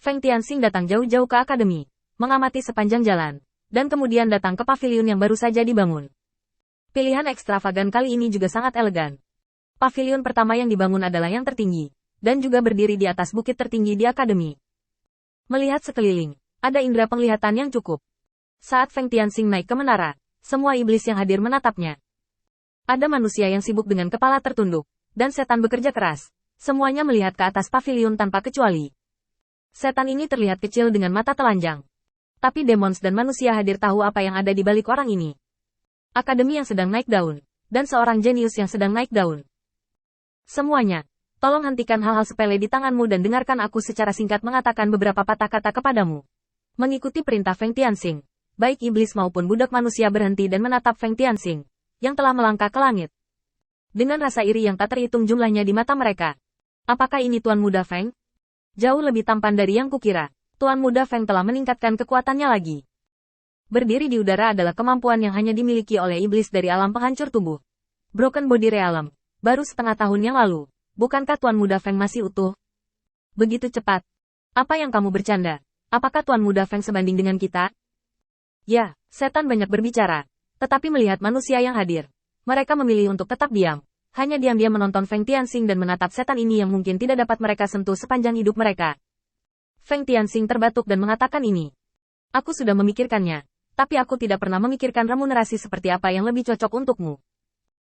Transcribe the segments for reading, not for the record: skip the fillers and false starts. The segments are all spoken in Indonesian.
Feng Tianxing datang jauh-jauh ke akademi, mengamati sepanjang jalan, dan kemudian datang ke paviliun yang baru saja dibangun. Pilihan ekstravagan kali ini juga sangat elegan. Paviliun pertama yang dibangun adalah yang tertinggi, dan juga berdiri di atas bukit tertinggi di akademi. Melihat sekeliling, ada indera penglihatan yang cukup. Saat Feng Tianxing naik ke menara, semua iblis yang hadir menatapnya. Ada manusia yang sibuk dengan kepala tertunduk, dan setan bekerja keras. Semuanya melihat ke atas paviliun tanpa kecuali. Setan ini terlihat kecil dengan mata telanjang. Tapi demons dan manusia hadir tahu apa yang ada di balik orang ini. Akademi yang sedang naik daun, dan seorang jenius yang sedang naik daun. Semuanya, tolong hentikan hal-hal sepele di tanganmu dan dengarkan aku secara singkat mengatakan beberapa patah kata kepadamu. Mengikuti perintah Feng Tianxing, baik iblis maupun budak manusia berhenti dan menatap Feng Tianxing, yang telah melangkah ke langit. Dengan rasa iri yang tak terhitung jumlahnya di mata mereka. Apakah ini Tuan Muda Feng? Jauh lebih tampan dari yang kukira. Tuan Muda Feng telah meningkatkan kekuatannya lagi. Berdiri di udara adalah kemampuan yang hanya dimiliki oleh iblis dari alam penghancur tubuh. Broken Body Realm, baru setengah tahun yang lalu. Bukankah Tuan Muda Feng masih utuh? Begitu cepat. Apa yang kamu bercanda? Apakah Tuan Muda Feng sebanding dengan kita? Ya, setan banyak berbicara. Tetapi melihat manusia yang hadir, mereka memilih untuk tetap diam. Hanya diam-diam menonton Feng Tianxing dan menatap setan ini yang mungkin tidak dapat mereka sentuh sepanjang hidup mereka. Feng Tianxing terbatuk dan mengatakan ini. Aku sudah memikirkannya. Tapi aku tidak pernah memikirkan remunerasi seperti apa yang lebih cocok untukmu.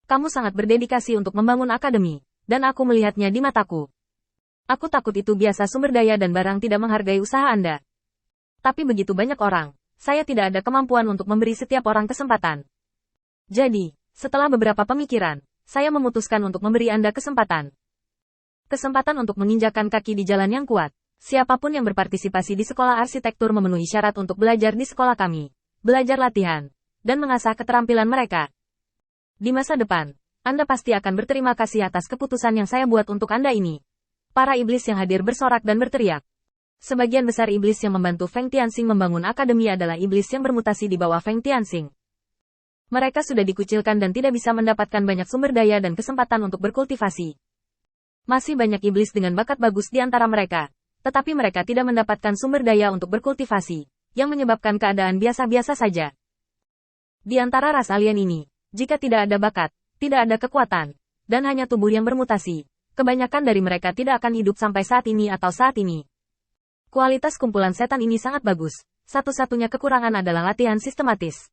Kamu sangat berdedikasi untuk membangun akademi, dan aku melihatnya di mataku. Aku takut itu biasa sumber daya dan barang tidak menghargai usaha Anda. Tapi begitu banyak orang, saya tidak ada kemampuan untuk memberi setiap orang kesempatan. Jadi, setelah beberapa pemikiran, saya memutuskan untuk memberi Anda kesempatan. Kesempatan untuk menginjakkan kaki di jalan yang kuat. Siapapun yang berpartisipasi di sekolah arsitektur memenuhi syarat untuk belajar di sekolah kami. Belajar latihan, dan mengasah keterampilan mereka. Di masa depan, Anda pasti akan berterima kasih atas keputusan yang saya buat untuk Anda ini. Para iblis yang hadir bersorak dan berteriak. Sebagian besar iblis yang membantu Feng Tianxing membangun akademi adalah iblis yang bermutasi di bawah Feng Tianxing. Mereka sudah dikucilkan dan tidak bisa mendapatkan banyak sumber daya dan kesempatan untuk berkultivasi. Masih banyak iblis dengan bakat bagus di antara mereka, tetapi mereka tidak mendapatkan sumber daya untuk berkultivasi, yang menyebabkan keadaan biasa-biasa saja. Di antara ras alien ini, jika tidak ada bakat, tidak ada kekuatan, dan hanya tubuh yang bermutasi, kebanyakan dari mereka tidak akan hidup sampai saat ini atau saat ini. Kualitas kumpulan setan ini sangat bagus, satu-satunya kekurangan adalah latihan sistematis.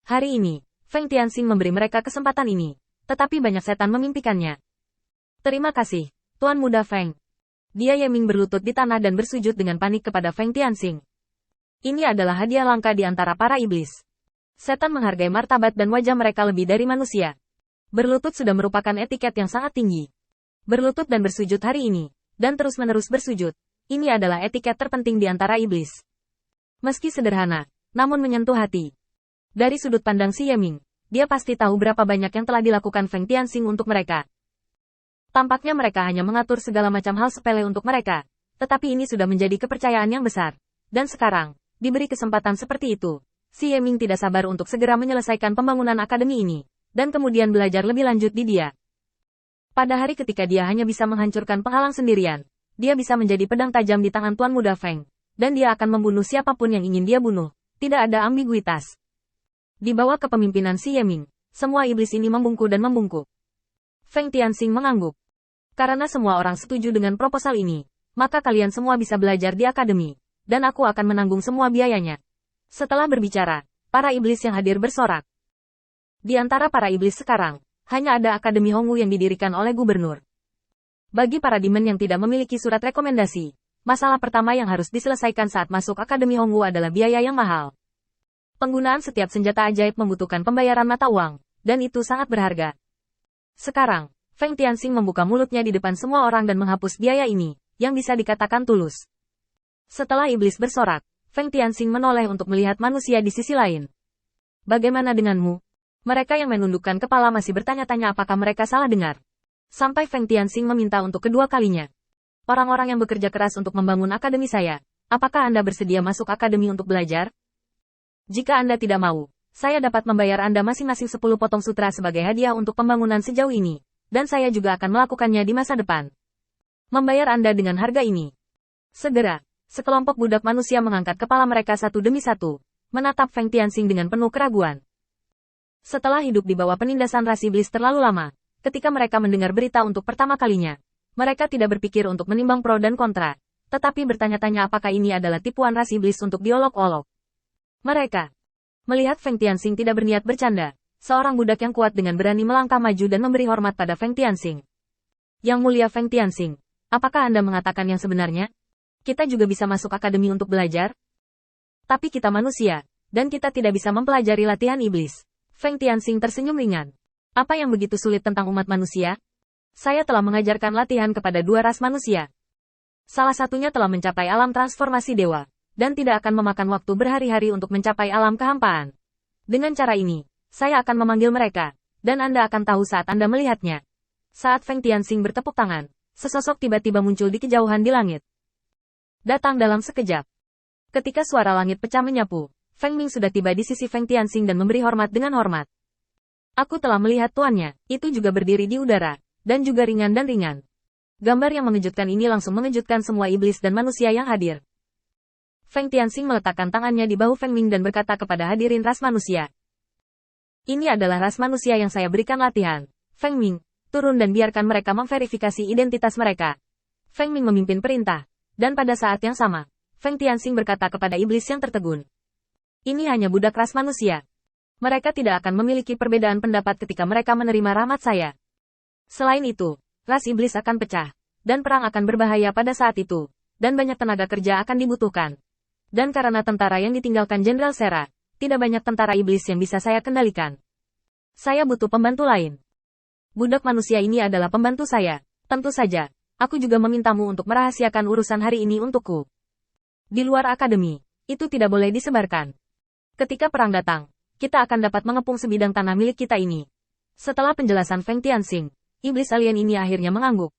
Hari ini, Feng Tianxing memberi mereka kesempatan ini, tetapi banyak setan memimpikannya. Terima kasih, Tuan Muda Feng. Dia Yeming berlutut di tanah dan bersujud dengan panik kepada Feng Tianxing. Ini adalah hadiah langka di antara para iblis. Setan menghargai martabat dan wajah mereka lebih dari manusia. Berlutut sudah merupakan etiket yang sangat tinggi. Berlutut dan bersujud hari ini, dan terus-menerus bersujud, ini adalah etiket terpenting di antara iblis. Meski sederhana, namun menyentuh hati. Dari sudut pandang si Yeming, dia pasti tahu berapa banyak yang telah dilakukan Feng Tianxing untuk mereka. Tampaknya mereka hanya mengatur segala macam hal sepele untuk mereka, tetapi ini sudah menjadi kepercayaan yang besar. Dan sekarang, diberi kesempatan seperti itu, si Yeming tidak sabar untuk segera menyelesaikan pembangunan akademi ini, dan kemudian belajar lebih lanjut di dia. Pada hari ketika dia hanya bisa menghancurkan penghalang sendirian, dia bisa menjadi pedang tajam di tangan Tuan Muda Feng, dan dia akan membunuh siapapun yang ingin dia bunuh, tidak ada ambiguitas. Di bawah kepemimpinan si Yeming, semua iblis ini membungkuk dan membungkuk. Feng Tianxing mengangguk. Karena semua orang setuju dengan proposal ini, maka kalian semua bisa belajar di akademi. Dan aku akan menanggung semua biayanya. Setelah berbicara, para iblis yang hadir bersorak. Di antara para iblis sekarang, hanya ada Akademi Hongwu yang didirikan oleh gubernur. Bagi para demon yang tidak memiliki surat rekomendasi, masalah pertama yang harus diselesaikan saat masuk Akademi Hongwu adalah biaya yang mahal. Penggunaan setiap senjata ajaib membutuhkan pembayaran mata uang, dan itu sangat berharga. Sekarang, Feng Tianxing membuka mulutnya di depan semua orang dan menghapus biaya ini, yang bisa dikatakan tulus. Setelah iblis bersorak, Feng Tianxing menoleh untuk melihat manusia di sisi lain. Bagaimana denganmu? Mereka yang menundukkan kepala masih bertanya-tanya apakah mereka salah dengar. Sampai Feng Tianxing meminta untuk kedua kalinya. Orang-orang yang bekerja keras untuk membangun akademi saya, apakah Anda bersedia masuk akademi untuk belajar? Jika Anda tidak mau, saya dapat membayar Anda masing-masing 10 potong sutra sebagai hadiah untuk pembangunan sejauh ini, dan saya juga akan melakukannya di masa depan. Membayar Anda dengan harga ini. Segera. Sekelompok budak manusia mengangkat kepala mereka satu demi satu, menatap Feng Tianxing dengan penuh keraguan. Setelah hidup di bawah penindasan ras iblis terlalu lama, ketika mereka mendengar berita untuk pertama kalinya, mereka tidak berpikir untuk menimbang pro dan kontra, tetapi bertanya-tanya apakah ini adalah tipuan ras iblis untuk diolok-olok. Mereka melihat Feng Tianxing tidak berniat bercanda, seorang budak yang kuat dengan berani melangkah maju dan memberi hormat pada Feng Tianxing. Yang mulia Feng Tianxing, apakah Anda mengatakan yang sebenarnya? Kita juga bisa masuk akademi untuk belajar? Tapi kita manusia, dan kita tidak bisa mempelajari latihan iblis. Feng Tianxing tersenyum ringan. Apa yang begitu sulit tentang umat manusia? Saya telah mengajarkan latihan kepada dua ras manusia. Salah satunya telah mencapai alam transformasi dewa, dan tidak akan memakan waktu berhari-hari untuk mencapai alam kehampaan. Dengan cara ini, saya akan memanggil mereka, dan Anda akan tahu saat Anda melihatnya. Saat Feng Tianxing bertepuk tangan, sesosok tiba-tiba muncul di kejauhan di langit. Datang dalam sekejap. Ketika suara langit pecah menyapu, Feng Ming sudah tiba di sisi Feng Tianxing dan memberi hormat dengan hormat. Aku telah melihat tuannya, itu juga berdiri di udara, dan juga ringan dan ringan. Gambar yang mengejutkan ini langsung mengejutkan semua iblis dan manusia yang hadir. Feng Tianxing meletakkan tangannya di bahu Feng Ming dan berkata kepada hadirin ras manusia. Ini adalah ras manusia yang saya berikan latihan. Feng Ming, turun dan biarkan mereka memverifikasi identitas mereka. Feng Ming memimpin perintah. Dan pada saat yang sama, Feng Tianxing berkata kepada iblis yang tertegun. Ini hanya budak ras manusia. Mereka tidak akan memiliki perbedaan pendapat ketika mereka menerima rahmat saya. Selain itu, ras iblis akan pecah, dan perang akan berbahaya pada saat itu, dan banyak tenaga kerja akan dibutuhkan. Dan karena tentara yang ditinggalkan Jenderal Sera, tidak banyak tentara iblis yang bisa saya kendalikan. Saya butuh pembantu lain. Budak manusia ini adalah pembantu saya, tentu saja. Aku juga memintamu untuk merahasiakan urusan hari ini untukku. Di luar akademi, itu tidak boleh disebarkan. Ketika perang datang, kita akan dapat mengepung sebidang tanah milik kita ini. Setelah penjelasan Feng Tianxing, iblis alien ini akhirnya mengangguk.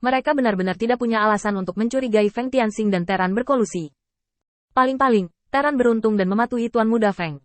Mereka benar-benar tidak punya alasan untuk mencurigai Feng Tianxing dan Teran berkolusi. Paling-paling, Teran beruntung dan mematuhi Tuan Muda Feng.